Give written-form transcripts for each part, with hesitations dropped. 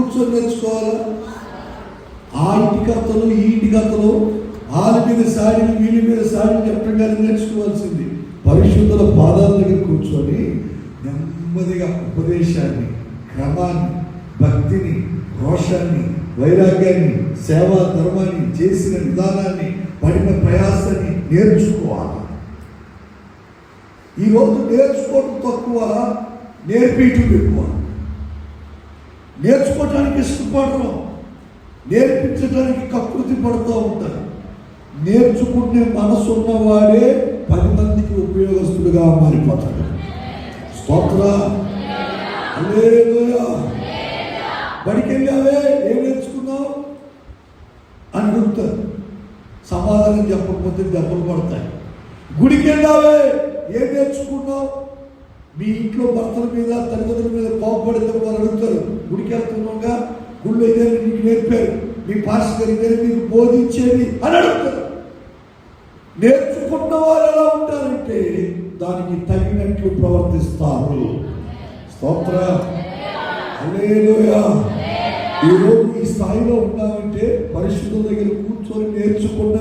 కూర్చొని నేర్చుకోవాలా? ఆ ఇంటికత్తలు ఈ ఇంటికత్తలు వాళ్ళ మీద సాడిని వీళ్ళ మీద సాడిని చెప్పడం కానీ నేర్చుకోవాల్సింది పరిశుద్ధుల పాదాల దగ్గర కూర్చొని నెమ్మదిగా ఉపదేశాన్ని, క్రమాన్ని, భక్తిని, రోషాన్ని, వైరాగ్యాన్ని, సేవా ధర్మాన్ని, చేసిన విధానాన్ని, పడిన ప్రయాసాన్ని నేర్చుకోవాలి. ఈరోజు నేర్చుకోవడం తక్కువ, నేర్పించడం ఎక్కువ. నేర్చుకోవటానికి ఇష్టపడరు, నేర్పించడానికి కకృతి పడుతూ ఉంటారు. నేర్చుకునే మనసు ఉన్నవాడే 10 మందికి ఉపయోగస్తుడుగా మారిపోతాడు. స్తోత్ర, హల్లెలూయా. బడికి వెళ్ళావే, ఏం నేర్చుకున్నావు అని అడుగుతారు. సమాధానం చెప్పకపోతే దెబ్బలు పడతాయి. గుడికి వెళ్ళావే, ఏం నేర్చుకున్నావు? మీ ఇంట్లో భర్తల మీద, తల్లిదండ్రుల మీద కోపపడితే వాళ్ళు అడుగుతారు. గుడికి వెళ్తున్నాగా, గుళ్ళు ఇదే నీకు నేర్పారు, మీ పాస్టర్ ఇదే మీకు బోధించేది అని అడుగుతారు. నేర్చుకున్న వారు ఎలా ఉంటారంటే దానికి తగినట్లు ప్రవర్తిస్తారు. స్తోత్ర, హల్లెలూయా. ఈరోజు ఈ స్థాయిలో ఉన్నామంటే పరిశుద్ధుల దగ్గర కూర్చొని నేర్చుకున్న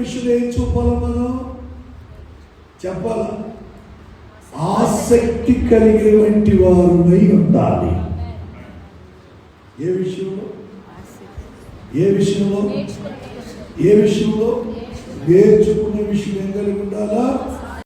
విషయం ఏం చూపాలా? మనం చెప్పాలా? ఆసక్తి కలిగినటువంటి వారునై ఉండాలి. ఏ విషయంలో? నేర్చుకునే విషయం ఏం కలిగి ఉండాలా?